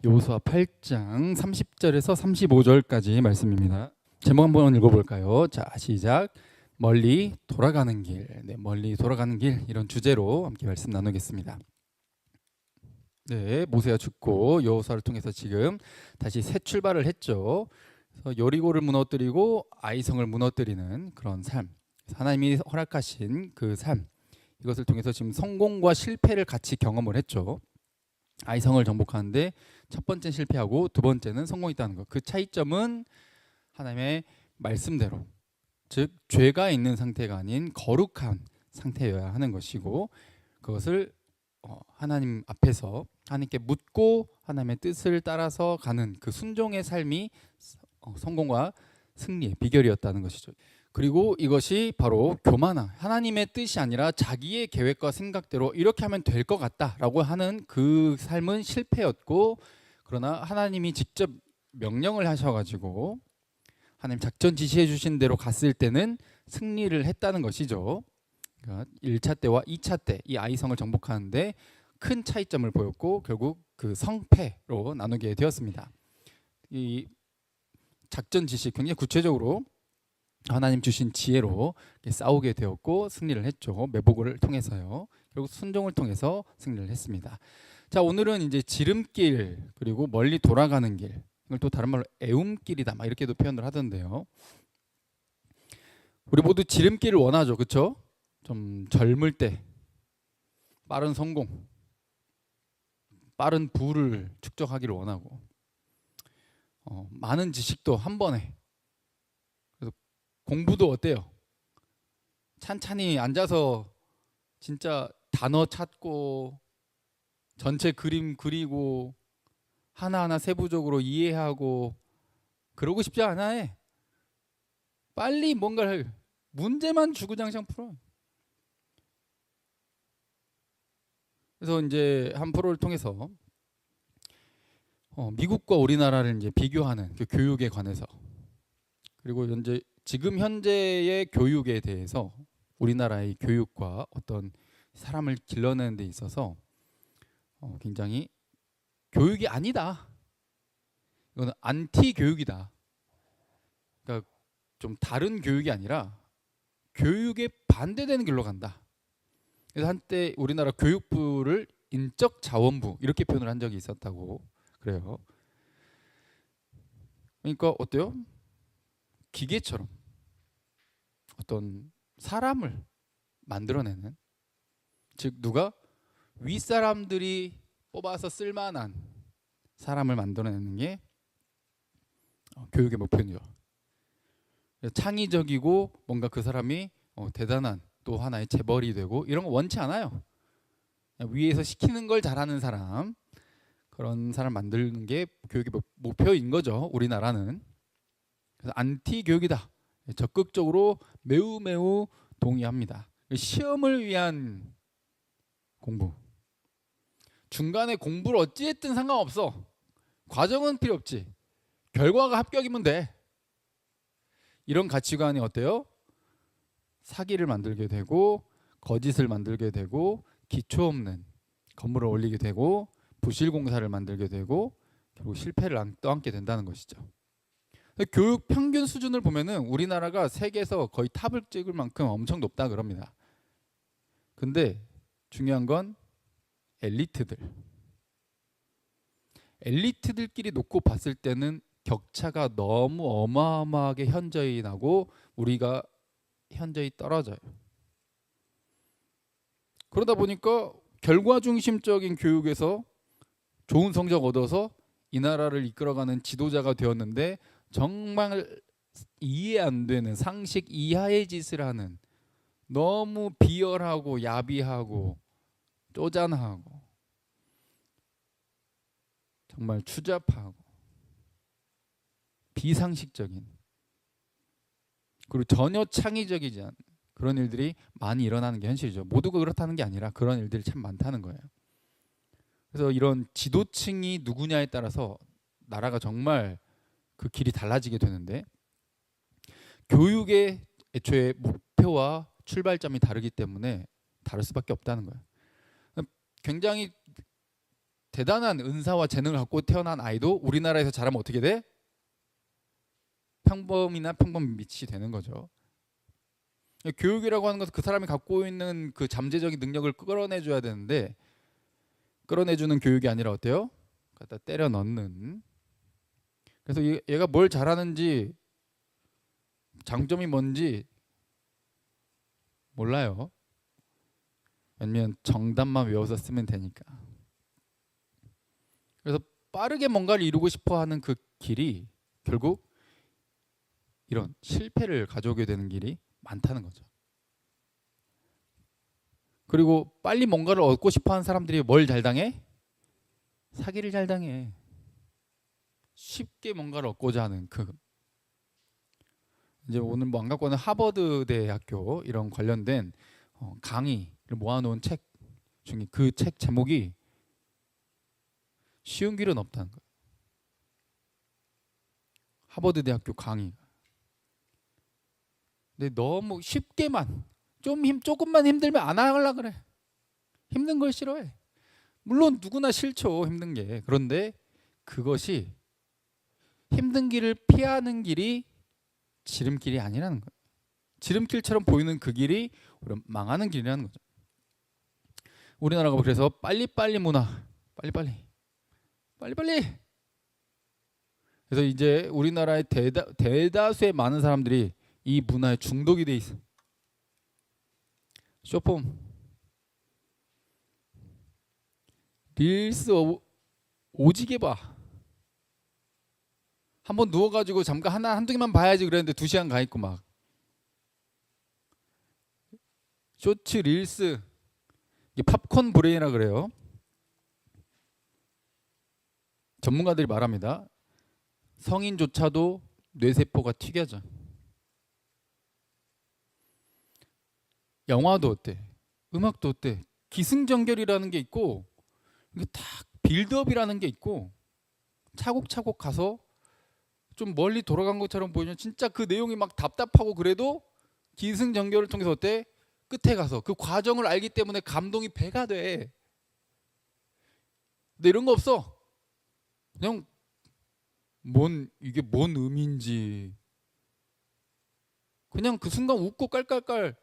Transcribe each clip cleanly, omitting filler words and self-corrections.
여호수아 8장 30절에서 35절까지 말씀입니다. 제목 한번 읽어볼까요? 자, 시작. 멀리 돌아가는 길, 멀리 돌아가는 길, 이런 주제로 함께 말씀 나누겠습니다. 네, 모세가 죽고 여호수아를 통해서 지금 다시 새 출발을 했죠. 그래서 여리고를 무너뜨리고 아이성을 무너뜨리는 그런 삶, 하나님이 허락하신 그 삶, 이것을 통해서 지금 성공과 실패를 같이 경험을 했죠. 아이성을 정복하는데 첫 번째는 실패하고 두 번째는 성공했다는 것. 그 차이점은 하나님의 말씀대로, 즉 죄가 있는 상태가 아닌 거룩한 상태여야 하는 것이고, 그것을 하나님 앞에서 하나님께 묻고 하나님의 뜻을 따라서 가는 그 순종의 삶이 성공과 승리의 비결이었다는 것이죠. 그리고 이것이 바로 교만함, 하나님의 뜻이 아니라 자기의 계획과 생각대로 이렇게 하면 될 것 같다라고 하는 그 삶은 실패였고, 그러나 하나님이 직접 명령을 하셔가지고 하나님 작전 지시해 주신 대로 갔을 때는 승리를 했다는 것이죠. 그러니까 1차 때와 2차 때 이 아이성을 정복하는데 큰 차이점을 보였고 결국 그 성패로 나누게 되었습니다. 이 작전 지시 굉장히 구체적으로 하나님 주신 지혜로 싸우게 되었고 승리를 했죠. 매복을 통해서요. 결국 순종을 통해서 승리를 했습니다. 자, 오늘은 이제 지름길 그리고 멀리 돌아가는 길, 이걸 또 다른 말로 애움길이다 막 이렇게도 표현을 하던데요. 우리 모두 지름길을 원하죠, 그렇죠? 좀 젊을 때 빠른 성공, 빠른 부를 축적하기를 원하고, 많은 지식도 한 번에. 그래서 공부도 어때요? 찬찬히 앉아서 진짜 단어 찾고 전체 그림 그리고 하나하나 세부적으로 이해하고 그러고 싶지 않아 해. 빨리 뭔가를 문제만 주구장창 풀어. 그래서 이제 한 프로를 통해서 미국과 우리나라를 이제 비교하는 그 교육에 관해서, 그리고 지금 현재의 교육에 대해서 우리나라의 교육과 어떤 사람을 길러내는 데 있어서 굉장히 교육이 아니다. 이거는 안티 교육이다. 그러니까 좀 다른 교육이 아니라 교육에 반대되는 길로 간다. 그래서 한때 우리나라 교육부를 인적 자원부 이렇게 표현을 한 적이 있었다고 그래요. 그러니까 어때요? 기계처럼 어떤 사람을 만들어내는, 즉 누가 윗사람들이 뽑아서 쓸만한 사람을 만들어내는 게 교육의 목표죠. 창의적이고 뭔가 그 사람이 대단한 또 하나의 재벌이 되고 이런 거 원치 않아요. 위에서 시키는 걸 잘하는 사람, 그런 사람 만드는 게 교육의 목표인 거죠. 우리나라는. 그래서 안티 교육이다. 적극적으로 매우 동의합니다. 시험을 위한 공부, 중간에 공부를 어찌했든 상관없어. 과정은 필요 없지. 결과가 합격이면 돼. 이런 가치관이 어때요? 사기를 만들게 되고 거짓을 만들게 되고 기초 없는 건물을 올리게 되고 부실공사를 만들게 되고 결국 실패를 떠안게 된다는 것이죠. 교육 평균 수준을 보면은 우리나라가 세계에서 거의 탑을 찍을 만큼 엄청 높다 그럽니다. 근데 중요한 건 엘리트들끼리 놓고 봤을 때는 격차가 너무 어마어마하게 현저히 나고 우리가 현저히 떨어져요. 그러다 보니까 결과 중심적인 교육에서 좋은 성적 얻어서 이 나라를 이끌어가는 지도자가 되었는데 정말 이해 안 되는 상식 이하의 짓을 하는, 너무 비열하고 야비하고 쪼잔하고 정말 추잡하고 비상식적인, 그리고 전혀 창의적이지 않은 그런 일들이 많이 일어나는 게 현실이죠. 모두가 그렇다는 게 아니라 그런 일들이 참 많다는 거예요. 그래서 이런 지도층이 누구냐에 따라서 나라가 정말 그 길이 달라지게 되는데, 교육의 애초에 목표와 출발점이 다르기 때문에 다를 수밖에 없다는 거예요. 굉장히 대단한 은사와 재능을 갖고 태어난 아이도 우리나라에서 자라면 어떻게 돼? 평범이나 평범 밑이 되는 거죠. 교육이라고 하는 것은 그 사람이 갖고 있는 그 잠재적인 능력을 끌어내줘야 되는데 끌어내주는 교육이 아니라 어때요? 갖다 때려 넣는. 그래서 얘가 뭘 잘하는지 장점이 뭔지 몰라요. 왜냐면 정답만 외워서 쓰면 되니까. 그래서 빠르게 뭔가를 이루고 싶어하는 그 길이 결국 이런 실패를 가져오게 되는 길이 많다는 거죠. 그리고 빨리 뭔가를 얻고 싶어하는 사람들이 뭘 잘 당해? 사기를 잘 당해. 쉽게 뭔가를 얻고자 하는 그 이제 오늘 뭐 안 갖고 와는 하버드 대학교 이런 관련된 강의를 모아놓은 책 중에 그 책 제목이 쉬운 길은 없다는 거예요. 하버드 대학교 강의. 근데 너무 쉽게만 조금만 힘들면 안 하려고 그래. 힘든 걸 싫어해. 물론 누구나 싫죠, 힘든 게. 그런데 그것이 힘든 길을 피하는 길이 지름길이 아니라는 거예요. 지름길처럼 보이는 그 길이 망하는 길이라는 거죠. 우리나라가 그래서 빨리빨리 문화, 빨리빨리. 그래서 이제 우리나라의 대다수의 많은 사람들이 이 문화에 중독이 돼 있어. 쇼폼, 릴스 오지게 봐. 한번 누워가지고 잠깐 한두 개만 봐야지 그랬는데 2시간 가 있고 막. 쇼츠, 릴스, 이게 팝콘 브레인이라 그래요. 전문가들이 말합니다. 성인조차도 뇌세포가 튀겨져. 영화도 어때? 음악도 어때? 기승전결이라는 게 있고 이게 딱 빌드업이라는 게 있고 차곡차곡 가서 좀 멀리 돌아간 것처럼 보이면 진짜 그 내용이 막 답답하고 그래도 기승전결을 통해서 어때? 끝에 가서 그 과정을 알기 때문에 감동이 배가 돼. 근데 이런 거 없어. 그냥 이게 뭔 의미인지 그냥 그 순간 웃고 깔깔깔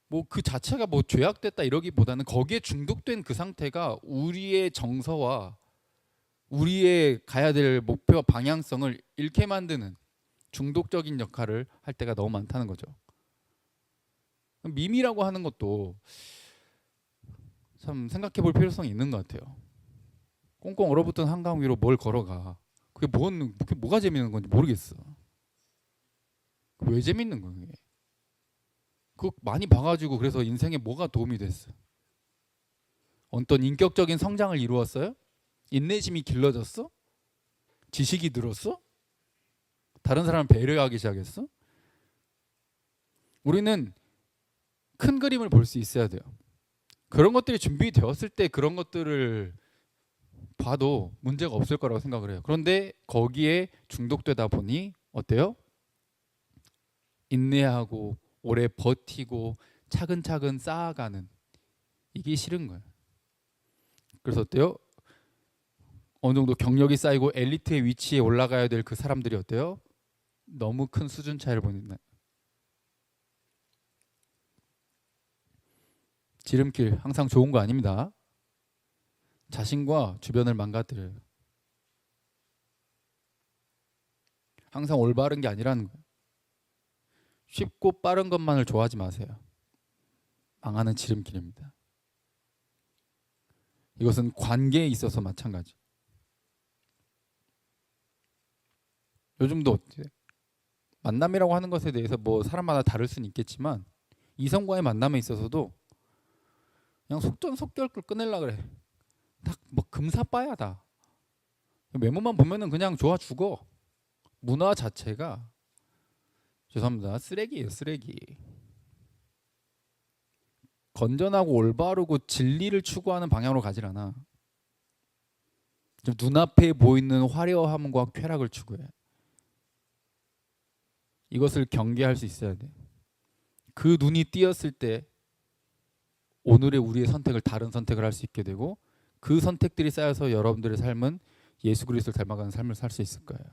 뭐 그 자체가 뭐 죄악됐다 이러기보다는 거기에 중독된 그 상태가 우리의 정서와 우리의 가야 될 목표와 방향성을 잃게 만드는 중독적인 역할을 할 때가 너무 많다는 거죠. 밈이라고 하는 것도 참 생각해 볼 필요성이 있는 것 같아요. 꽁꽁 얼어붙은 한강 위로 뭘 걸어가. 그게 뭐가 재밌는 건지 모르겠어. 왜 재밌는 거야 그게. 그거 많이 봐가지고 그래서 인생에 뭐가 도움이 됐어? 어떤 인격적인 성장을 이루었어요? 인내심이 길러졌어? 지식이 늘었어? 다른 사람을 배려하기 시작했어? 우리는 큰 그림을 볼 수 있어야 돼요. 그런 것들이 준비되었을 때 그런 것들을 봐도 문제가 없을 거라고 생각을 해요. 그런데 거기에 중독되다 보니 어때요? 인내하고 오래 버티고 차근차근 쌓아가는 이게 싫은 거예요. 그래서 어때요? 어느 정도 경력이 쌓이고 엘리트의 위치에 올라가야 될 그 사람들이 어때요? 너무 큰 수준 차이를 보이는 지름길 항상 좋은 거 아닙니다. 자신과 주변을 망가뜨려요. 항상 올바른 게 아니라는 거예요. 쉽고 빠른 것만을 좋아하지 마세요. 망하는 지름길입니다. 이것은 관계에 있어서 마찬가지. 요즘도 만남이라고 하는 것에 대해서 뭐 사람마다 다를 수는 있겠지만 이성과의 만남에 있어서도 그냥 속전속결 끝내려고 그래. 딱 뭐 금사빠야다. 외모만 보면은 그냥 좋아 죽어. 문화 자체가 죄송합니다. 쓰레기예요, 쓰레기. 건전하고 올바르고 진리를 추구하는 방향으로 가질 않아. 좀 눈앞에 보이는 화려함과 쾌락을 추구해. 이것을 경계할 수 있어야 돼. 그 눈이 띄었을 때 오늘의 우리의 선택을 다른 선택을 할 수 있게 되고 그 선택들이 쌓여서 여러분들의 삶은 예수 그리스도를 닮아가는 삶을 살 수 있을 거예요.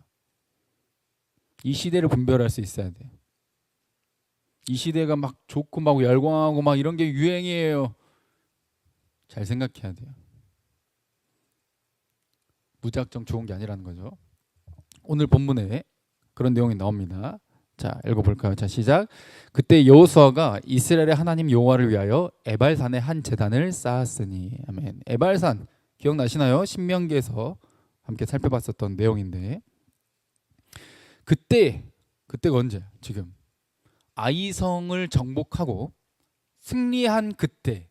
이 시대를 분별할 수 있어야 돼. 이 시대가 막 좋고 막 열광하고 막 이런 게 유행이에요. 잘 생각해야 돼요. 무작정 좋은 게 아니라는 거죠. 오늘 본문에 그런 내용이 나옵니다. 자, 읽어볼까요? 자, 시작. 그때 여호수아가 이스라엘의 하나님 여호와를 위하여 에발산에 한 제단을 쌓았으니. 아멘. 에발산 기억나시나요? 신명기에서 함께 살펴봤었던 내용인데 그때가 언제? 지금 아이성을 정복하고 승리한 그때,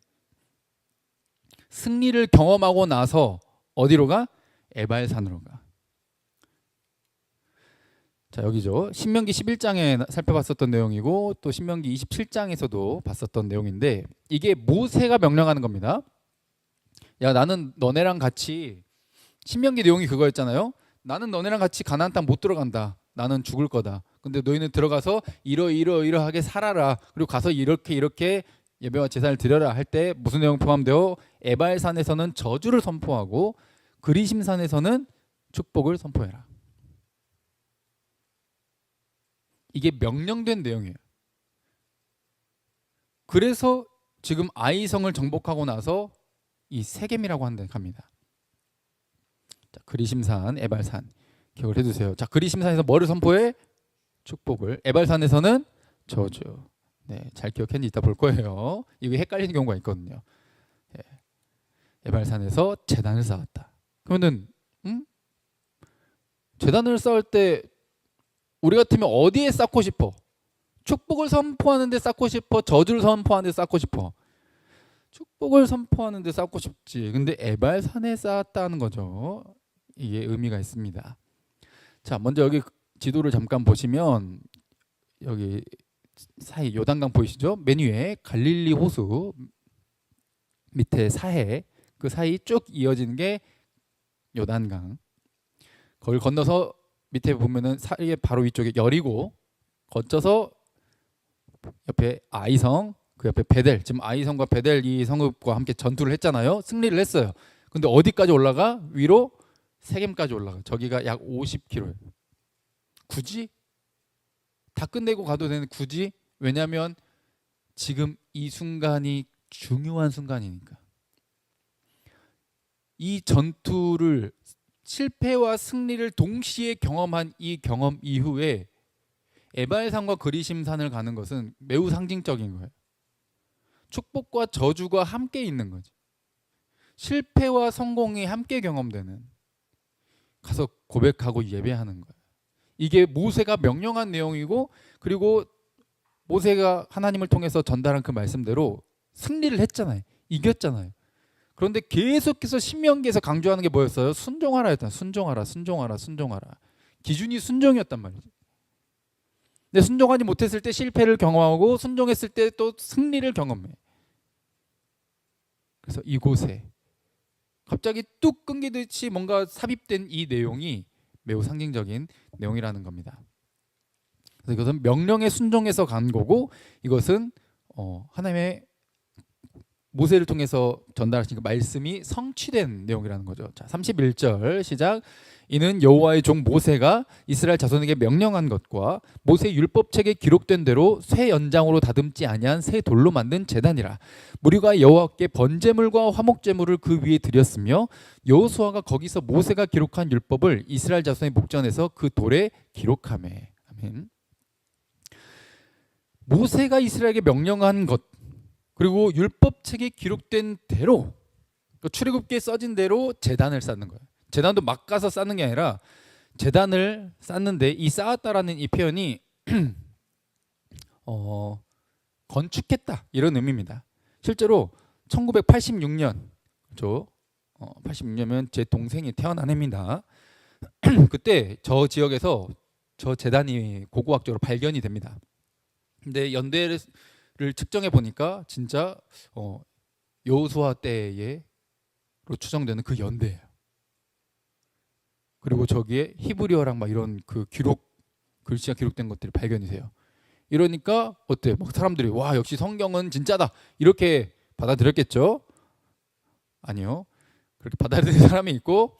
승리를 경험하고 나서 어디로 가? 에발산으로 가. 자, 여기죠. 신명기 11장에 살펴봤었던 내용이고 또 신명기 27장에서도 봤었던 내용인데 이게 모세가 명령하는 겁니다. 야, 나는 너네랑 같이, 신명기 내용이 그거였잖아요. 나는 너네랑 같이 가나안 땅 못 들어간다. 나는 죽을 거다. 근데 너희는 들어가서 이러하게 살아라. 그리고 가서 이렇게 예배와 제사를 드려라 할 때 무슨 내용 포함되어 에발산에서는 저주를 선포하고 그리심산에서는 축복을 선포해라. 이게 명령된 내용이에요. 그래서 지금 아이성을 정복하고 나서 이 세겜이라고 합니다. 자, 그리심산, 에발산 기억을 해두세요. 자, 그리심산에서 뭐를 선포해? 축복을. 에발산에서는 저주. 네, 잘 기억했는지 이따 볼 거예요. 이게 헷갈리는 경우가 있거든요. 네. 에발산에서 제단을 쌓았다. 그러면은 제단을 쌓을 때 우리 같으면 어디에 쌓고 싶어? 축복을 선포하는 데 쌓고 싶어? 저주를 선포하는 데 쌓고 싶어? 축복을 선포하는 데 쌓고 싶지. 근데 에발산에 쌓았다는 거죠. 이게 의미가 있습니다. 자, 먼저 여기 지도를 잠깐 보시면 여기 사이 요단강 보이시죠? 맨 위에 갈릴리 호수, 밑에 사해, 그 사이 쭉 이어지는 게 요단강. 거길 건너서 밑에 보면은 사이에 바로 위쪽에 여리고, 거쳐서 옆에 아이성, 그 옆에 베델. 지금 아이성과 베델 이 성읍과 함께 전투를 했잖아요. 승리를 했어요. 근데 어디까지 올라가? 위로 세겜까지 올라가. 저기가 약 50km예요. 굳이 다 끝내고 가도 되는, 굳이? 왜냐하면 지금 이 순간이 중요한 순간이니까. 이 전투를, 실패와 승리를 동시에 경험한 이 경험 이후에 에발산과 그리심산을 가는 것은 매우 상징적인 거예요. 축복과 저주가 함께 있는 거지. 실패와 성공이 함께 경험되는, 가서 고백하고 예배하는 거예요. 이게 모세가 명령한 내용이고, 그리고 모세가 하나님을 통해서 전달한 그 말씀대로 승리를 했잖아요. 이겼잖아요. 그런데 계속해서 신명기에서 강조하는 게 뭐였어요? 순종하라 했잖아요. 순종하라. 기준이 순종이었단 말이지. 근데 순종하지 못했을 때 실패를 경험하고, 순종했을 때 또 승리를 경험해. 그래서 이곳에 갑자기 뚝 끊기듯이 뭔가 삽입된 이 내용이 매우 상징적인 내용이라는 겁니다. 그래서 이것은 명령에 순종해서 간 거고, 이것은 하나님의 모세를 통해서 전달하신 그 말씀이 성취된 내용이라는 거죠. 자, 31절 시작. 이는 여호와의 종 모세가 이스라엘 자손에게 명령한 것과 모세 율법책에 기록된 대로 쇠 연장으로 다듬지 아니한 새 돌로 만든 제단이라. 무리가 여호와께 번제물과 화목제물을 그 위에 드렸으며 여호수아가 거기서 모세가 기록한 율법을 이스라엘 자손의 목전에서 그 돌에 기록하매. 아멘. 모세가 이스라엘에게 명령한 것, 그리고 율법책에 기록된 대로, 출애굽기에 써진 대로 제단을 쌓는 거예요. 제단도 막 가서 쌓는 게 아니라 제단을 쌓는데, 이 쌓았다라는 이 표현이 건축했다 이런 의미입니다. 실제로 1986년, 86년이면 제 동생이 태어난 해입니다. 그때 저 지역에서 저 제단이 고고학적으로 발견이 됩니다. 근데 연대를 측정해 보니까 진짜 여호수아 때로 추정되는 그 연대예요. 그리고 저기에 히브리어랑 막 이런 그 글씨가 기록된 것들이 발견이 돼요. 이러니까 어때? 막 사람들이 와, 역시 성경은 진짜다 이렇게 받아들였겠죠? 아니요. 그렇게 받아들이는 사람이 있고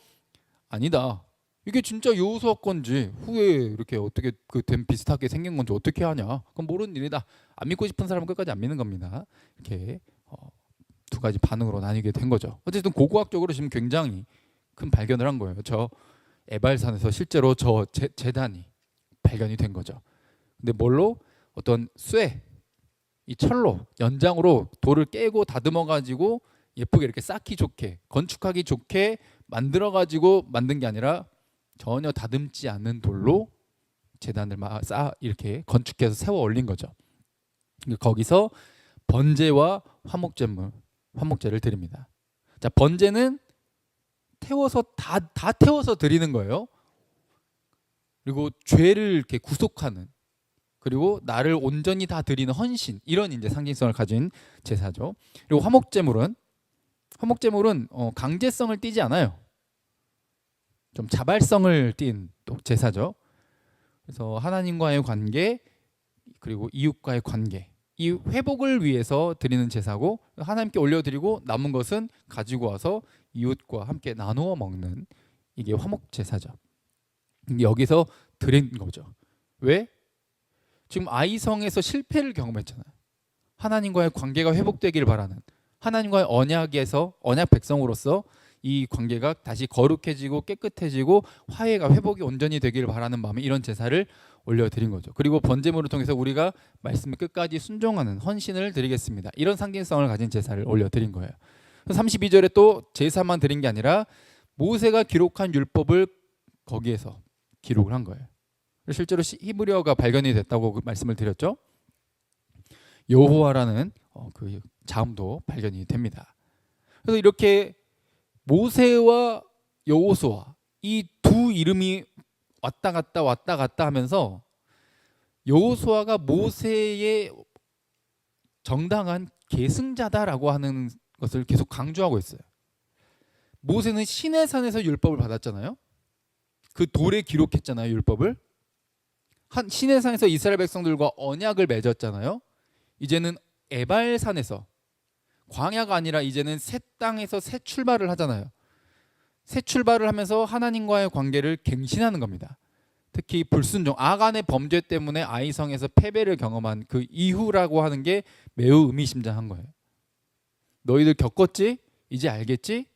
아니다. 이게 진짜 여호수아 건지 후에 이렇게 어떻게 된 비슷하게 생긴 건지 어떻게 하냐? 그건 모르는 일이다. 안 믿고 싶은 사람은 끝까지 안 믿는 겁니다. 이렇게 두 가지 반응으로 나뉘게 된 거죠. 어쨌든 고고학적으로 지금 굉장히 큰 발견을 한 거예요. 저 에발산에서 실제로 저 제단이 발견이 된 거죠. 근데 뭘로? 어떤 쇠, 이 철로 연장으로 돌을 깨고 다듬어 가지고 예쁘게 이렇게 쌓기 좋게 건축하기 좋게 만들어 가지고 만든 게 아니라 전혀 다듬지 않는 돌로 제단을 이렇게 건축해서 세워 올린 거죠. 거기서 번제와 화목제를 드립니다. 자, 번제는 태워서 다 태워서 드리는 거예요. 그리고 죄를 이렇게 구속하는, 그리고 나를 온전히 다 드리는 헌신, 이런 이제 상징성을 가진 제사죠. 그리고 화목제물은 강제성을 띠지 않아요. 좀 자발성을 띈 또 제사죠. 그래서 하나님과의 관계, 그리고 이웃과의 관계, 이 회복을 위해서 드리는 제사고, 하나님께 올려드리고 남은 것은 가지고 와서 이웃과 함께 나누어 먹는, 이게 화목 제사죠. 여기서 드린 거죠. 왜? 지금 아이성에서 실패를 경험했잖아요. 하나님과의 관계가 회복되길 바라는, 하나님과의 언약 백성으로서 이 관계가 다시 거룩해지고 깨끗해지고 화해가 회복이 온전히 되길 바라는 마음에 이런 제사를 올려드린 거죠. 그리고 번제물을 통해서 우리가 말씀을 끝까지 순종하는 헌신을 드리겠습니다. 이런 상징성을 가진 제사를 올려드린 거예요. 32절에 또 제사만 드린 게 아니라 모세가 기록한 율법을 거기에서 기록을 한 거예요. 실제로 히브리어가 발견이 됐다고 말씀을 드렸죠. 여호와라는 그 자음도 발견이 됩니다. 그래서 이렇게 모세와 여호수아, 이 두 이름이 왔다 갔다 하면서 여호수아가 모세의 정당한 계승자다라고 하는 것을 계속 강조하고 있어요. 모세는 시내산에서 율법을 받았잖아요. 그 돌에 기록했잖아요, 율법을. 시내산에서 이스라엘 백성들과 언약을 맺었잖아요. 이제는 에발산에서, 광야가 아니라 이제는 새 땅에서 새 출발을 하잖아요. 새 출발을 하면서 하나님과의 관계를 갱신하는 겁니다. 특히 불순종, 아간의 범죄 때문에 아이성에서 패배를 경험한 그 이후라고 하는 게 매우 의미심장한 거예요. 너희들 겪었지? 이제 알겠지?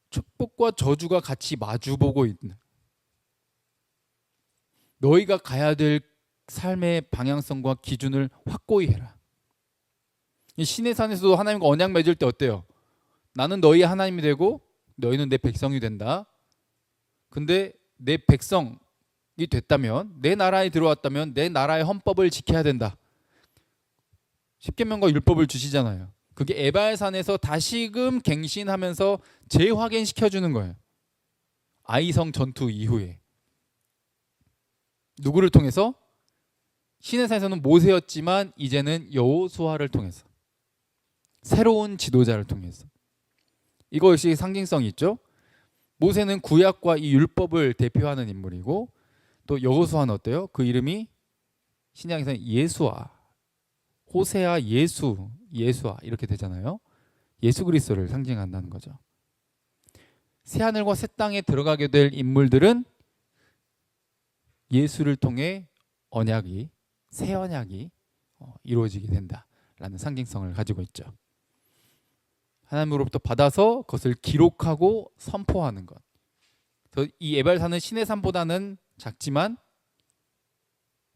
축복과 저주가 같이 마주보고 있는, 너희가 가야 될 삶의 방향성과 기준을 확고히 해라. 이 시내산에서도 하나님과 언약 맺을 때 어때요? 나는 너희 하나님이 되고 너희는 내 백성이 된다. 근데 내 백성이 됐다면, 내 나라에 들어왔다면 내 나라의 헌법을 지켜야 된다. 십계명과 율법을 주시잖아요. 그게 에발산에서 다시금 갱신하면서 재확인시켜주는 거예요. 아이성 전투 이후에. 누구를 통해서? 시내산에서는 모세였지만 이제는 여호수아를 통해서, 새로운 지도자를 통해서. 이것이 상징성이 있죠. 모세는 구약과 이 율법을 대표하는 인물이고, 또 여호수아는 어때요? 그 이름이 신약에서는 예수아, 호세아, 예수아 이렇게 되잖아요. 예수 그리스도를 상징한다는 거죠. 새 하늘과 새 땅에 들어가게 될 인물들은 예수를 통해 새 언약이 이루어지게 된다라는 상징성을 가지고 있죠. 하나님으로부터 받아서 그것을 기록하고 선포하는 것. 이 에발산은 시내산보다는 작지만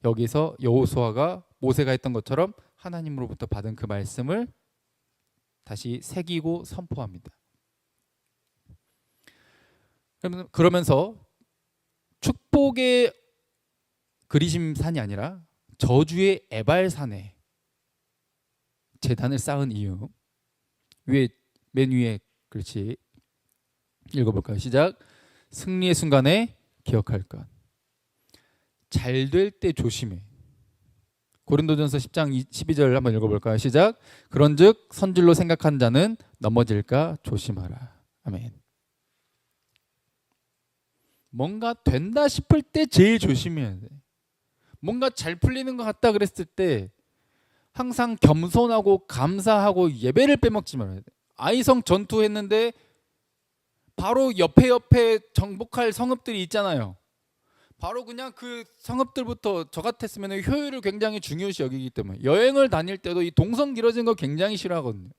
여기서 여호수아가 모세가 했던 것처럼 하나님으로부터 받은 그 말씀을 다시 새기고 선포합니다. 그러면서 축복의 그리심산이 아니라 저주의 에발산에 제단을 쌓은 이유, 맨 위에 글씨 읽어볼까요? 시작. 승리의 순간에 기억할 것. 잘 될 때 조심해. 고린도전서 10장 12절 한번 읽어볼까요? 시작. 그런즉 선질로 생각한 자는 넘어질까 조심하라. 아멘. 뭔가 된다 싶을 때 제일 조심해야 돼. 뭔가 잘 풀리는 것 같다 그랬을 때, 항상 겸손하고 감사하고 예배를 빼먹지 말아야 돼. 아이성 전투했는데 바로 옆에 정복할 성읍들이 있잖아요. 바로 그냥 그 성읍들부터 저 같았으면 효율을 굉장히 중요시 여기기 때문에 여행을 다닐 때도 이 동선 길어진 거 굉장히 싫어하거든요.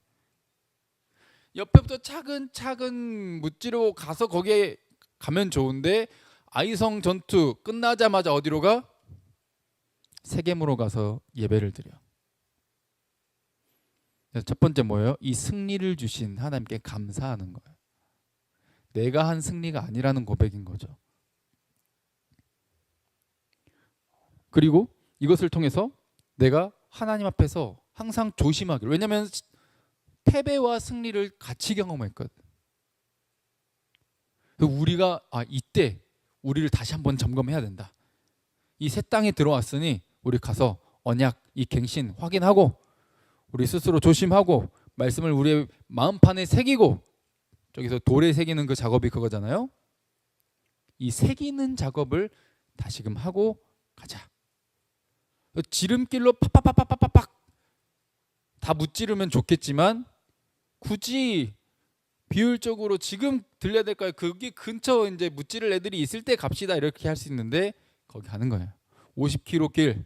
옆에부터 차근차근 무찌르고 가서 거기에 가면 좋은데 아이성 전투 끝나자마자 어디로 가? 세겜으로 가서 예배를 드려. 그래서 첫 번째 뭐예요? 이 승리를 주신 하나님께 감사하는 거예요. 내가 한 승리가 아니라는 고백인 거죠. 그리고 이것을 통해서 내가 하나님 앞에서 항상 조심하기를. 왜냐하면 패배와 승리를 같이 경험했거든. 우리가 이때 우리를 다시 한번 점검해야 된다. 이 새 땅에 들어왔으니 우리 가서 언약, 이 갱신 확인하고 우리 스스로 조심하고 말씀을 우리의 마음판에 새기고, 저기서 돌에 새기는 그 작업이 그거잖아요. 이 새기는 작업을 다시금 하고 가자. 지름길로 팍팍팍팍팍팍 다 무찌르면 좋겠지만 굳이 비율적으로 지금 들려야 될까요? 거기 근처 이제 무찌를 애들이 있을 때 갑시다 이렇게 할 수 있는데 거기 가는 거예요. 50km 길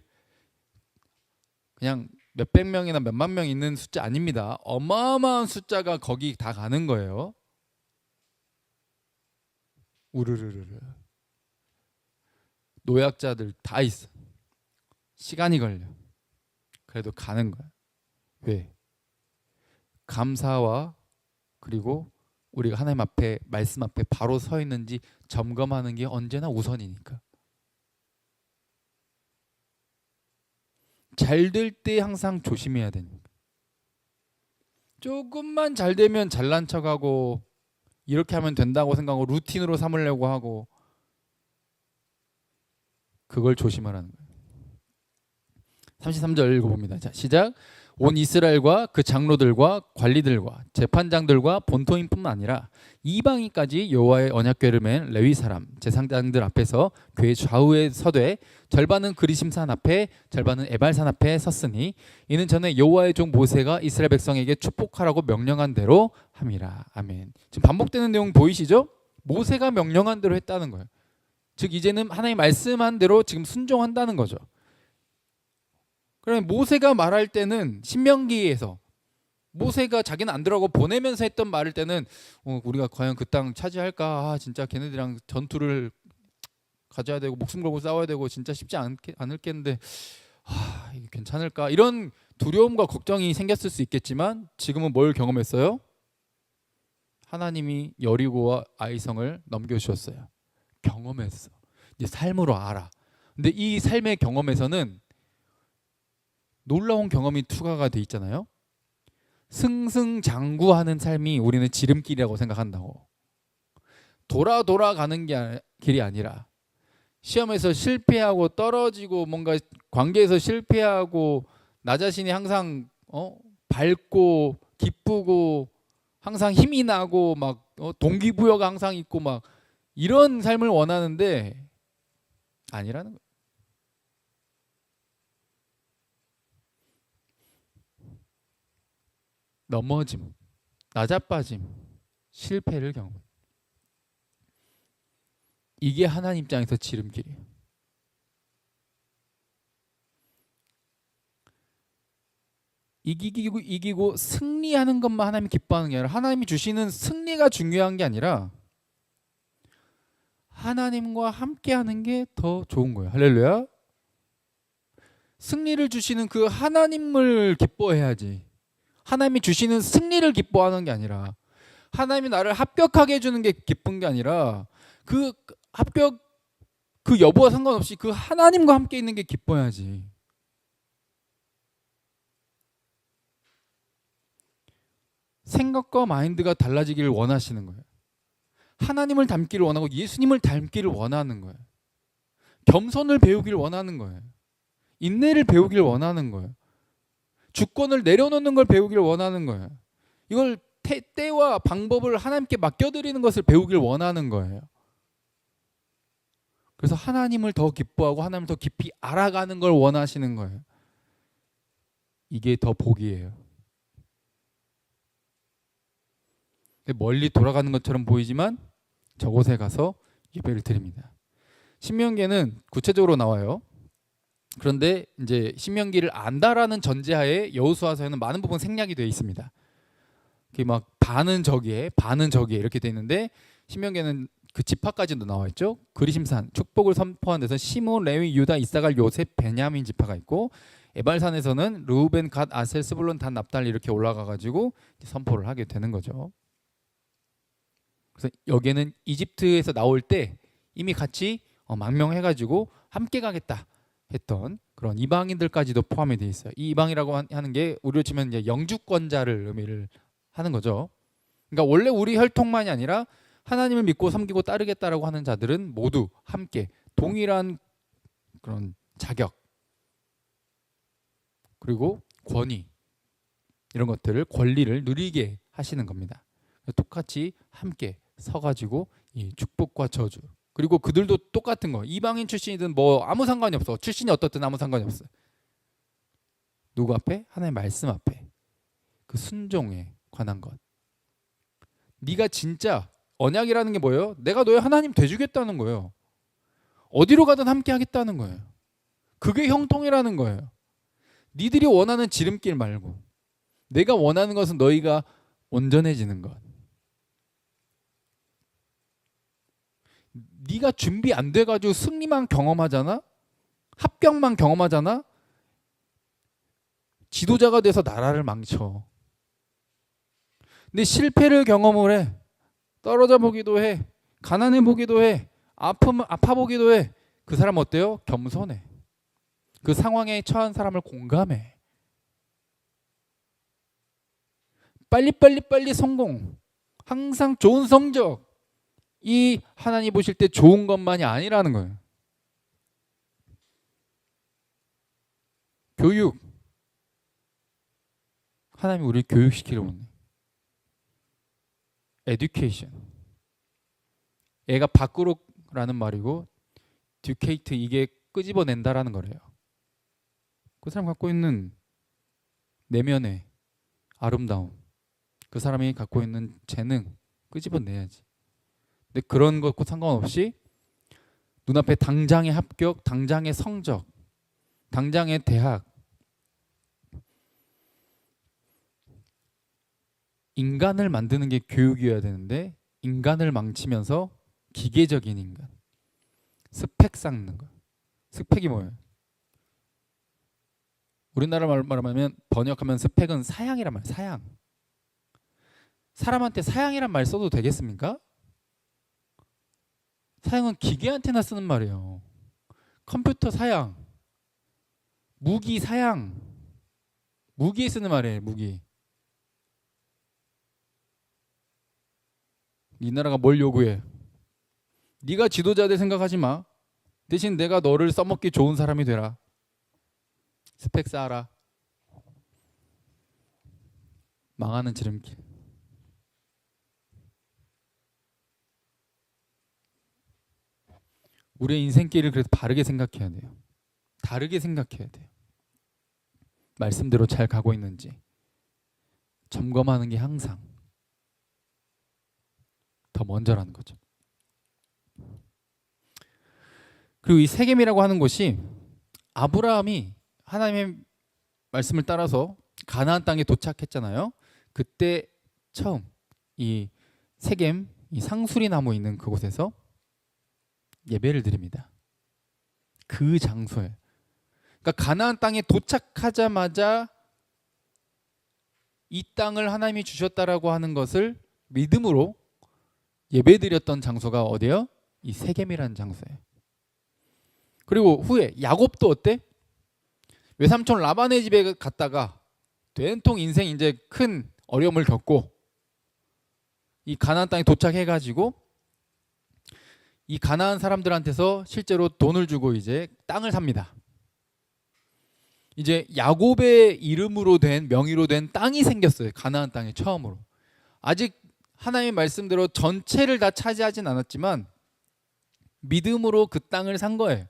그냥 몇백 명이나 몇만 명 있는 숫자 아닙니다. 어마어마한 숫자가 거기 다 가는 거예요. 우르르르르 노약자들 다 있어. 시간이 걸려. 그래도 가는 거야. 왜? 감사와 그리고 우리가 하나님 앞에 말씀 앞에 바로 서 있는지 점검하는 게 언제나 우선이니까. 잘 될 때 항상 조심해야 되니까. 조금만 잘 되면 잘난 척하고 이렇게 하면 된다고 생각하고 루틴으로 삼으려고 하고 그걸 조심하라는 거예요. 33절 읽어봅니다. 자, 시작. 온 이스라엘과 그 장로들과 관리들과 재판장들과 본토인뿐만 아니라 이방인까지 여호와의 언약궤를 맨 레위 사람 제사장들 앞에서 궤 좌우에 서되 절반은 그리심산 앞에 절반은 에발산 앞에 섰으니 이는 전에 여호와의 종 모세가 이스라엘 백성에게 축복하라고 명령한 대로 함이라. 아멘. 지금 반복되는 내용 보이시죠? 모세가 명령한 대로 했다는 거예요. 즉 이제는 하나님 말씀한 대로 지금 순종한다는 거죠. 그러면 모세가 말할 때는 신명기에서 모세가 자기는 안 들어가고 보내면서 했던 말일 때는 우리가 과연 그 땅 차지할까? 진짜 걔네들이랑 전투를 가져야 되고 목숨 걸고 싸워야 되고 진짜 쉽지 않을겠는데 이게 괜찮을까? 이런 두려움과 걱정이 생겼을 수 있겠지만 지금은 뭘 경험했어요? 하나님이 여리고와 아이성을 넘겨주셨어요. 경험했어. 이제 삶으로 알아. 근데 이 삶의 경험에서는 놀라운 경험이 투과가 돼 있잖아요. 승승장구하는 삶이 우리는 지름길이라고 생각한다고. 돌아가는 길이 아니라 시험에서 실패하고 떨어지고 뭔가 관계에서 실패하고 나 자신이 항상 밝고 기쁘고 항상 힘이 나고 막 동기부여가 항상 있고 막 이런 삶을 원하는데 아니라는 거예요. 넘어짐, 낮아빠짐, 실패를 경험. 이게 하나님 입장에서 지름길이에요. 이기고 승리하는 것만 하나님이 기뻐하는 게 아니라 하나님이 주시는 승리가 중요한 게 아니라 하나님과 함께하는 게 더 좋은 거예요. 할렐루야. 승리를 주시는 그 하나님을 기뻐해야지. 하나님이 주시는 승리를 기뻐하는 게 아니라 하나님이 나를 합격하게 해주는 게 기쁜 게 아니라 그 합격 그 여부와 상관없이 그 하나님과 함께 있는 게 기뻐야지. 생각과 마인드가 달라지기를 원하시는 거예요. 하나님을 닮기를 원하고 예수님을 닮기를 원하는 거예요. 겸손을 배우기를 원하는 거예요. 인내를 배우기를 원하는 거예요. 주권을 내려놓는 걸 배우기를 원하는 거예요. 이걸 때와 방법을 하나님께 맡겨드리는 것을 배우기를 원하는 거예요. 그래서 하나님을 더 기뻐하고 하나님을 더 깊이 알아가는 걸 원하시는 거예요. 이게 더 복이에요. 멀리 돌아가는 것처럼 보이지만 저곳에 가서 예배를 드립니다. 신명기에는 구체적으로 나와요. 그런데 이제 신명기를 안다라는 전제하에 여호수아서에는 많은 부분 생략이 되어 있습니다. 그게 막 반은 저기에 이렇게 되어 있는데 신명기에는 그 지파까지도 나와 있죠. 그리심산 축복을 선포한 데서 시므온, 레위, 유다, 이사갈, 요셉, 베냐민 지파가 있고 에발산에서는 르우벤, 갓, 아셀, 스불론, 단, 납달리 이렇게 올라가 가지고 선포를 하게 되는 거죠. 그래서 여기에는 이집트에서 나올 때 이미 같이 망명해가지고 함께 가겠다 했던 그런 이방인들까지도 포함이 되어 있어요. 이 이방이라고 하는 게 우리로 치면 이제 영주권자를 의미를 하는 거죠. 그러니까 원래 우리 혈통만이 아니라 하나님을 믿고 섬기고 따르겠다라고 하는 자들은 모두 함께 동일한 그런 자격 그리고 권위 이런 것들을 권리를 누리게 하시는 겁니다. 똑같이 함께 서가지고 이 축복과 저주 그리고 그들도 똑같은 거 이방인 출신이든 뭐 아무 상관이 없어. 출신이 어떻든 아무 상관이 없어. 누구 앞에? 하나님의 말씀 앞에 그 순종에 관한 것. 네가 진짜 언약이라는 게 뭐예요? 내가 너의 하나님 돼주겠다는 거예요. 어디로 가든 함께 하겠다는 거예요. 그게 형통이라는 거예요. 니들이 원하는 지름길 말고 내가 원하는 것은 너희가 온전해지는 것. 네가 준비 안 돼가지고 승리만 경험하잖아? 합격만 경험하잖아? 지도자가 돼서 나라를 망쳐. 근데 실패를 경험을 해. 떨어져 보기도 해. 가난해 보기도 해. 아파 보기도 해. 그 사람 어때요? 겸손해. 그 상황에 처한 사람을 공감해. 빨리 성공. 항상 좋은 성적. 이 하나님 보실 때 좋은 것만이 아니라는 거예요. 교육. 하나님이 우리를 교육시키려고 하는 education. 애가 밖으로라는 말이고 educate 이게 끄집어낸다라는 거래요. 그 사람 갖고 있는 내면의 아름다움, 그 사람이 갖고 있는 재능 끄집어내야지. 근데 그런 것과 상관없이 눈앞에 당장의 합격, 당장의 성적, 당장의 대학, 인간을 만드는 게 교육이어야 되는데 인간을 망치면서 기계적인 인간, 스펙 쌓는 거. 스펙이 뭐예요? 우리나라 말로 말하면 번역하면 스펙은 사양이란 말이에요. 사양. 사람한테 사양이란 말 써도 되겠습니까? 사양은 기계한테나 쓰는 말이에요. 컴퓨터 사양, 무기 사양, 무기에 쓰는 말이에요. 무기. 이 나라가 뭘 요구해? 네가 지도자 될 생각하지 마. 대신 내가 너를 써먹기 좋은 사람이 되라. 스펙 쌓아라. 망하는 지름길. 우리의 인생길을 그래서 바르게 생각해야 돼요. 다르게 생각해야 돼요. 말씀대로 잘 가고 있는지 점검하는 게 항상 더 먼저라는 거죠. 그리고 이 세겜이라고 하는 곳이 아브라함이 하나님의 말씀을 따라서 가나안 땅에 도착했잖아요. 그때 처음 이 세겜, 이 상수리 나무 있는 그곳에서 예배를 드립니다. 그 장소에. 그러니까 가나안 땅에 도착하자마자 이 땅을 하나님이 주셨다라고 하는 것을 믿음으로 예배드렸던 장소가 어디예요? 이 세겜이라는 장소예요. 그리고 후에 야곱도 어때? 외삼촌 라반의 집에 갔다가 된통 인생 이제 큰 어려움을 겪고 이 가나안 땅에 도착해가지고 이 가나안 사람들한테서 실제로 돈을 주고 이제 땅을 삽니다. 이제 야곱의 이름으로 된 명의로 된 땅이 생겼어요. 가나안 땅에 처음으로. 아직 하나님의 말씀대로 전체를 다 차지하진 않았지만 믿음으로 그 땅을 산 거예요.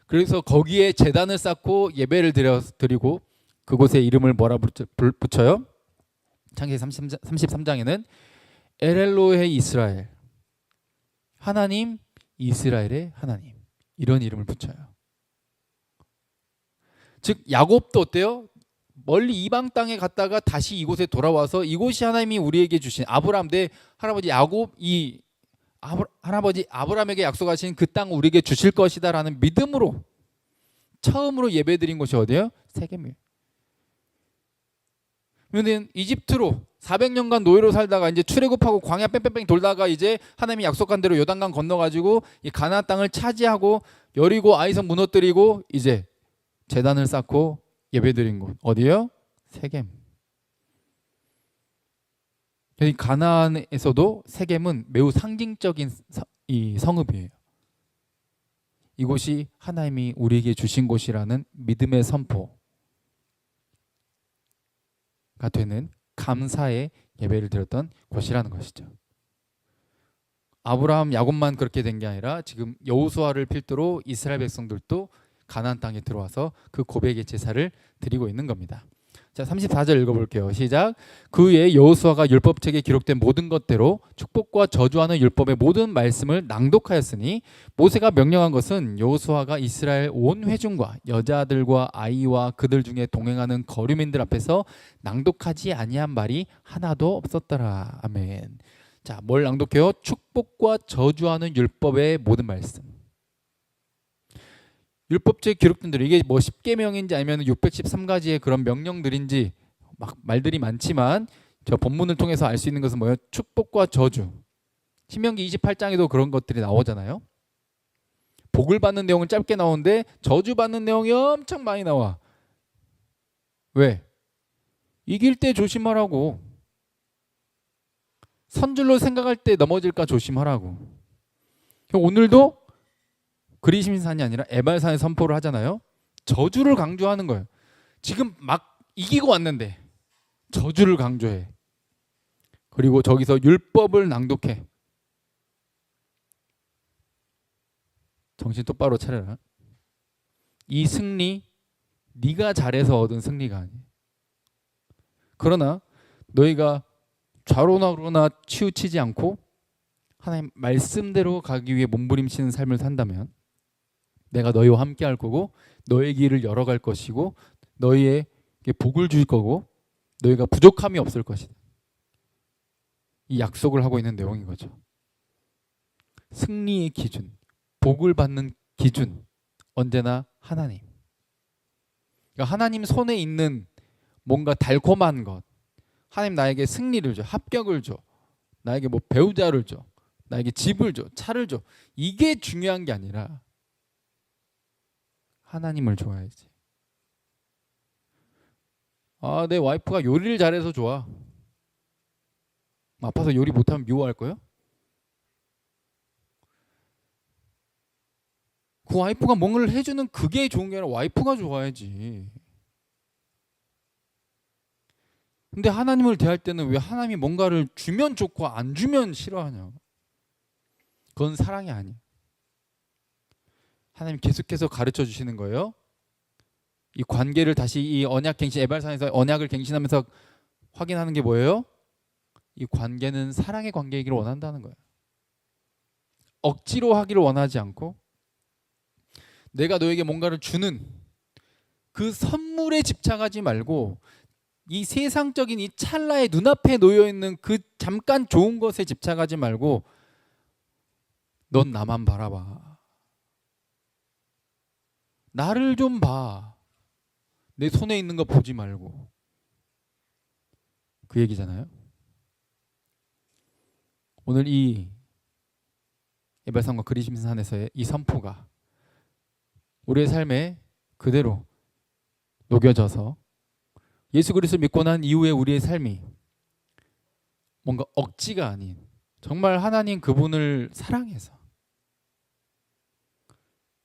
그래서 거기에 제단을 쌓고 예배를 드리고 그곳에 이름을 뭐라 붙여요? 창세기 33장에는 엘엘로헤 이스라엘, 하나님 이스라엘의 하나님, 이런 이름을 붙여요. 즉 야곱도 어때요? 멀리 이방 땅에 갔다가 다시 이곳에 돌아와서 이곳이 하나님이 우리에게 주신 아브라함 내 할아버지 야곱 할아버지 아브라함에게 약속하신 그 땅 우리에게 주실 것이다라는 믿음으로 처음으로 예배드린 곳이 어디예요? 세겜이에요. 그런데 이집트로 400년간 노예로 살다가 이제 출애굽하고 광야 뺑뺑뺑 돌다가 이제 하나님이 약속한 대로 요단강 건너가지고 이 가나안 땅을 차지하고 여리고 아이성 무너뜨리고 이제 제단을 쌓고 예배드린 곳 어디예요? 세겜. 이 가나안에서도 세겜은 매우 상징적인 이 성읍이에요. 이곳이 하나님이 우리에게 주신 곳이라는 믿음의 선포가 되는 감사의 예배를 드렸던 곳이라는 것이죠. 아브라함, 야곱만 그렇게 된 게 아니라 지금 여호수아를 필두로 이스라엘 백성들도 가나안 땅에 들어와서 그 고백의 제사를 드리고 있는 겁니다. 자, 34절 읽어볼게요. 시작. 그 후에 여호수아가 율법책에 기록된 모든 것대로 축복과 저주하는 율법의 모든 말씀을 낭독하였으니 모세가 명령한 것은 여호수아가 이스라엘 온 회중과 여자들과 아이와 그들 중에 동행하는 거류민들 앞에서 낭독하지 아니한 말이 하나도 없었더라. 아멘. 자, 뭘 낭독해요? 축복과 저주하는 율법의 모든 말씀. 율법책에 기록된 대로 이게 뭐 10계명인지 아니면 613가지의 그런 명령들인지 막 말들이 많지만 저 본문을 통해서 알 수 있는 것은 뭐예요? 축복과 저주. 신명기 28장에도 그런 것들이 나오잖아요. 복을 받는 내용은 짧게 나오는데 저주 받는 내용이 엄청 많이 나와. 왜? 이길 때 조심하라고. 선줄로 생각할 때 넘어질까 조심하라고. 오늘도 그리심산이 아니라 에발산에 선포를 하잖아요. 저주를 강조하는 거예요. 지금 막 이기고 왔는데 저주를 강조해. 그리고 저기서 율법을 낭독해. 정신 똑바로 차려라. 이 승리 네가 잘해서 얻은 승리가 아니에요. 그러나 너희가 좌로나 우로나 치우치지 않고 하나님 말씀대로 가기 위해 몸부림치는 삶을 산다면 내가 너희와 함께 할 거고 너의 길을 열어갈 것이고 너희에게 복을 줄 거고 너희가 부족함이 없을 것이다. 이 약속을 하고 있는 내용인 거죠. 승리의 기준, 복을 받는 기준 언제나 하나님. 그러니까 하나님 손에 있는 뭔가 달콤한 것, 하나님 나에게 승리를 줘, 합격을 줘, 나에게 뭐 배우자를 줘, 나에게 집을 줘, 차를 줘. 이게 중요한 게 아니라 하나님을 좋아해야지. 아, 내 와이프가 요리를 잘해서 좋아. 아파서 요리 못하면 미워할 거예요? 그 와이프가 뭔가를 해주는 그게 좋은 게 아니라 와이프가 좋아야지. 근데 하나님을 대할 때는 왜 하나님이 뭔가를 주면 좋고 안 주면 싫어하냐? 그건 사랑이 아니에요. 하나님 계속해서 가르쳐 주시는 거예요. 이 관계를 다시 이 언약 갱신 에발산에서 언약을 갱신하면서 확인하는 게 뭐예요? 이 관계는 사랑의 관계이기를 원한다는 거예요. 억지로 하기를 원하지 않고 내가 너에게 뭔가를 주는 그 선물에 집착하지 말고 이 세상적인 이 찰나의 눈앞에 놓여 있는 그 잠깐 좋은 것에 집착하지 말고 넌 나만 바라봐. 나를 좀 봐. 내 손에 있는 거 보지 말고. 그 얘기잖아요. 오늘 이 에발산과 그리심산에서의 이 선포가 우리의 삶에 그대로 녹여져서 예수 그리스도를 믿고 난 이후에 우리의 삶이 뭔가 억지가 아닌 정말 하나님 그분을 사랑해서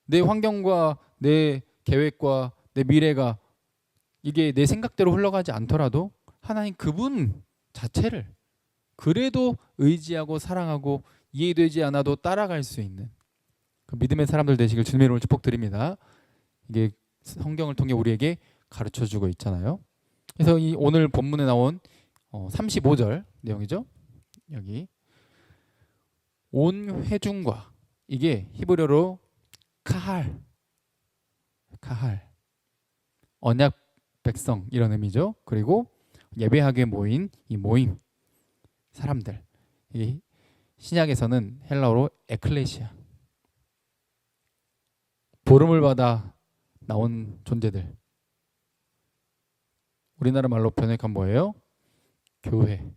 내 환경과 내 계획과 내 미래가 이게 내 생각대로 흘러가지 않더라도 하나님 그분 자체를 그래도 의지하고 사랑하고 이해되지 않아도 따라갈 수 있는 그 믿음의 사람들 되시길 주님의 이름으로 축복드립니다. 이게 성경을 통해 우리에게 가르쳐주고 있잖아요. 그래서 이 오늘 본문에 나온 35절 내용이죠. 여기 온 회중과, 이게 히브리어로 카할, 언약 백성 이런 의미죠. 그리고 예배하게 모인 이 모임 사람들, 이 신약에서는 헬라어로 에클레시아, 보름을 받아 나온 존재들. 우리나라 말로 번역하면 뭐예요? 교회.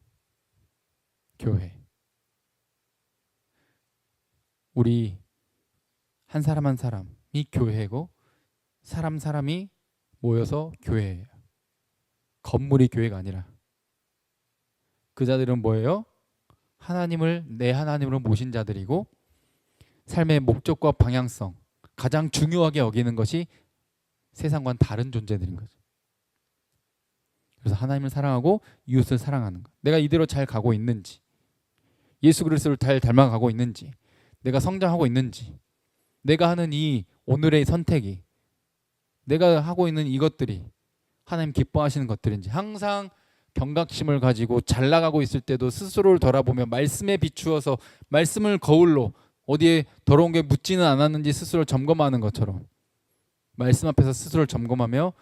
우리 한 사람 한 사람이 교회고, 사람이 모여서 교회예요. 건물이 교회가 아니라. 그 자들은 뭐예요? 하나님을 내 하나님으로 모신 자들이고, 삶의 목적과 방향성, 가장 중요하게 여기는 것이 세상과는 다른 존재들인 거죠. 그래서 하나님을 사랑하고 이웃을 사랑하는 것. 내가 이대로 잘 가고 있는지, 예수 그리스도를 잘 닮아가고 있는지, 내가 성장하고 있는지, 내가 하는 이 오늘의 선택이, 내가 하고 있는 이것들이 하나님 기뻐하시는 것들인지, 항상 경각심을 가지고 잘 나가고 있을 때도 스스로를 돌아보며 말씀에 비추어서 말씀을 거울로 어디에 더러운 게 묻지는 않았는지 스스로를 점검하는 것처럼 말씀 앞에서 스스로를 점검하며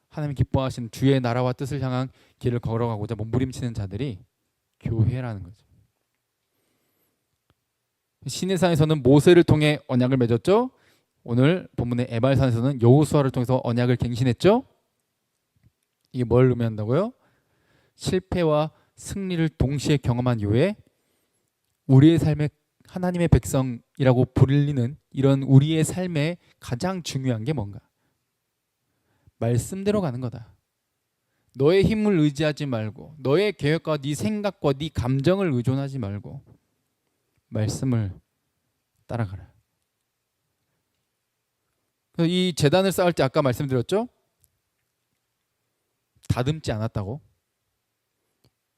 하나님 기뻐하시는 주의 나라와 뜻을 향한 길을 걸어가고자 몸부림치는 자들이 교회라는 거죠. 시내산에서는 모세를 통해 언약을 맺었죠. 오늘 본문의 에발산에서는 여호수아를 통해서 언약을 갱신했죠. 이게 뭘 의미한다고요? 실패와 승리를 동시에 경험한 이후에 우리의 삶에 하나님의 백성이라고 불리는 이런 우리의 삶에 가장 중요한 게 뭔가? 말씀대로 가는 거다. 너의 힘을 의지하지 말고, 너의 계획과 네 생각과 네 감정을 의존하지 말고 말씀을 따라가라. 이 제단을 쌓을 때 아까 말씀드렸죠? 다듬지 않았다고.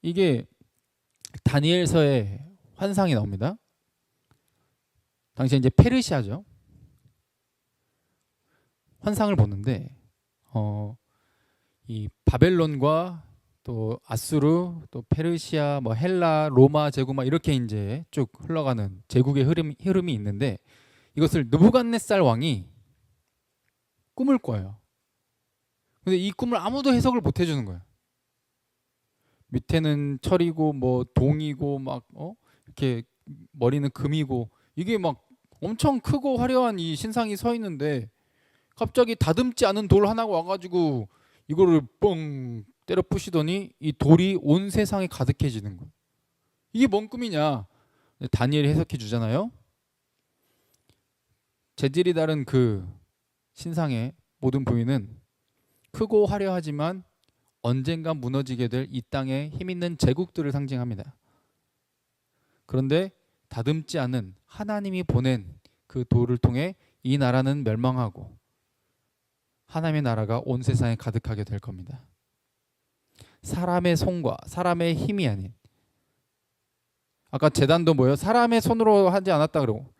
이게 다니엘서에 환상이 나옵니다. 당시에 이제 페르시아죠. 환상을 보는데 이 바벨론과 또 아수르, 또 페르시아, 뭐 헬라, 로마 제국 막 이렇게 이제 쭉 흘러가는 제국의 흐름이 있는데, 이것을 느부갓네살 왕이 꿈을 꿔요. 근데 이 꿈을 아무도 해석을 못 해주는 거예요. 밑에는 철이고 뭐 동이고 막 이렇게 머리는 금이고, 이게 막 엄청 크고 화려한 이 신상이 서 있는데 갑자기 다듬지 않은 돌 하나가 와가지고 이거를 뻥 때려 부시더니 이 돌이 온 세상에 가득해지는 거예요. 이게 뭔 꿈이냐? 다니엘이 해석해 주잖아요. 재질이 다른 그 신상의 모든 부위는 크고 화려하지만 언젠가 무너지게 될 이 땅의 힘 있는 제국들을 상징합니다. 그런데 다듬지 않은 하나님이 보낸 그 돌을 통해 이 나라는 멸망하고 하나님의 나라가 온 세상에 가득하게 될 겁니다. 사람의 손과 사람의 힘이 아닌, 아까 제단도 뭐예요? 사람의 손으로 하지 않았다 그러고.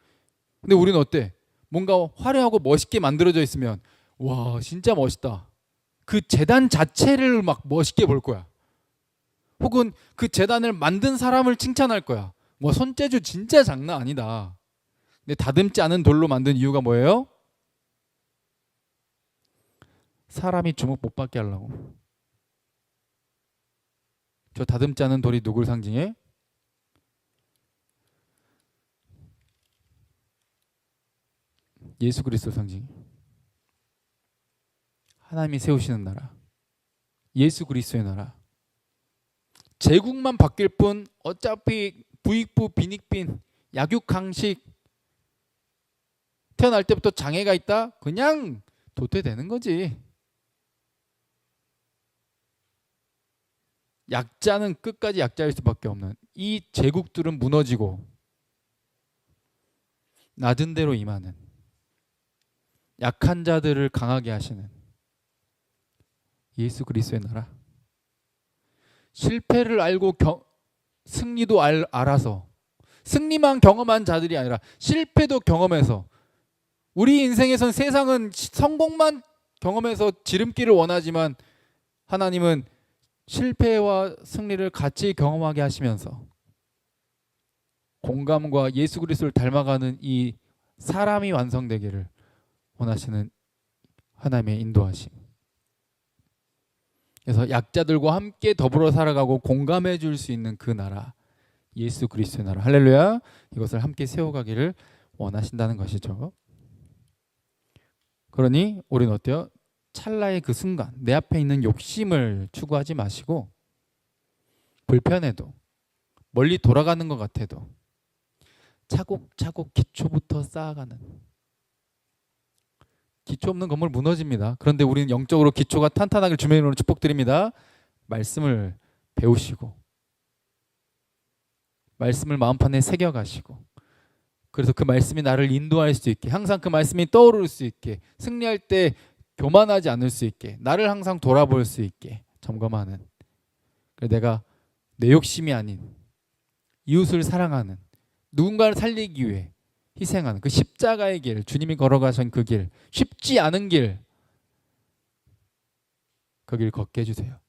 근데 우리는 어때? 뭔가 화려하고 멋있게 만들어져 있으면 와 진짜 멋있다. 그 제단 자체를 막 멋있게 볼 거야. 혹은 그 제단을 만든 사람을 칭찬할 거야. 뭐 손재주 진짜 장난 아니다. 근데 다듬지 않은 돌로 만든 이유가 뭐예요? 사람이 주목 못 받게 하려고. 저 다듬지 않은 돌이 누굴 상징해? 예수 그리스도 상징. 하나님이 세우시는 나라, 예수 그리스도의 나라. 제국만 바뀔 뿐 어차피 부익부 빈익빈 약육강식, 태어날 때부터 장애가 있다? 그냥 도태되는 거지. 약자는 끝까지 약자일 수밖에 없는 이 제국들은 무너지고 낮은 데로 임하는, 약한 자들을 강하게 하시는 예수 그리스도의 나라. 실패를 알고 승리도 알아서, 승리만 경험한 자들이 아니라 실패도 경험해서, 우리 인생에선 세상은 성공만 경험해서 지름길을 원하지만 하나님은 실패와 승리를 같이 경험하게 하시면서 공감과 예수 그리스도를 닮아가는 이 사람이 완성되기를 원하시는 하나님의 인도하심. 그래서 약자들과 함께 더불어 살아가고 공감해 줄 수 있는 그 나라, 예수 그리스도의 나라, 할렐루야, 이것을 함께 세워가기를 원하신다는 것이죠. 그러니 우리는 어때요? 찰나의 그 순간 내 앞에 있는 욕심을 추구하지 마시고, 불편해도 멀리 돌아가는 것 같아도 차곡차곡 기초부터 쌓아가는, 기초 없는 건물 무너집니다. 그런데 우리는 영적으로 기초가 탄탄하게 주님의 이름으로 축복드립니다. 말씀을 배우시고 말씀을 마음판에 새겨가시고, 그래서 그 말씀이 나를 인도할 수 있게, 항상 그 말씀이 떠오를 수 있게, 승리할 때 교만하지 않을 수 있게, 나를 항상 돌아볼 수 있게 점검하는, 내가 내 욕심이 아닌 이웃을 사랑하는, 누군가를 살리기 위해 희생하는 그 십자가의 길, 주님이 걸어가신 그 길, 쉽지 않은 길, 그 길 걷게 해주세요.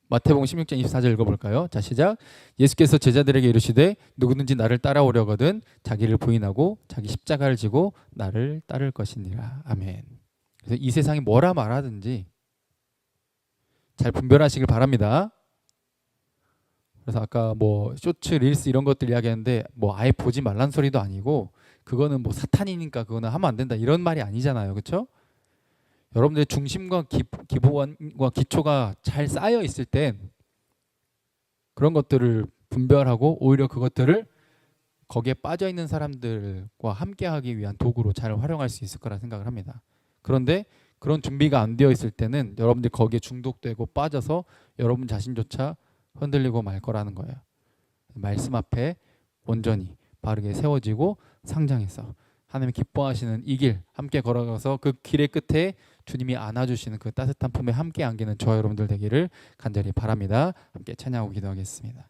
마태복음 16장 24절 읽어볼까요? 자, 시작. 예수께서 제자들에게 이르시되 누구든지 나를 따라오려거든 자기를 부인하고 자기 십자가를 지고 나를 따를 것이니라. 아멘. 그래서 이 세상이 뭐라 말하든지 잘 분별하시길 바랍니다. 그래서 아까 뭐 쇼츠, 릴스 이런 것들 이야기하는데 뭐 아예 보지 말란 소리도 아니고, 그거는 뭐 사탄이니까 그거는 하면 안 된다 이런 말이 아니잖아요. 그렇죠? 여러분들의 중심과 기본과 기초가 잘 쌓여 있을 땐 그런 것들을 분별하고 오히려 그것들을 거기에 빠져 있는 사람들과 함께하기 위한 도구로 잘 활용할 수 있을 거라 생각을 합니다. 그런데 그런 준비가 안 되어 있을 때는 여러분들이 거기에 중독되고 빠져서 여러분 자신조차 흔들리고 말 거라는 거예요. 말씀 앞에 온전히 바르게 세워지고 상장해서 하나님 기뻐하시는 이 길 함께 걸어가서 그 길의 끝에 주님이 안아주시는 그 따뜻한 품에 함께 안기는 저와 여러분들 되기를 간절히 바랍니다. 함께 찬양하고 기도하겠습니다.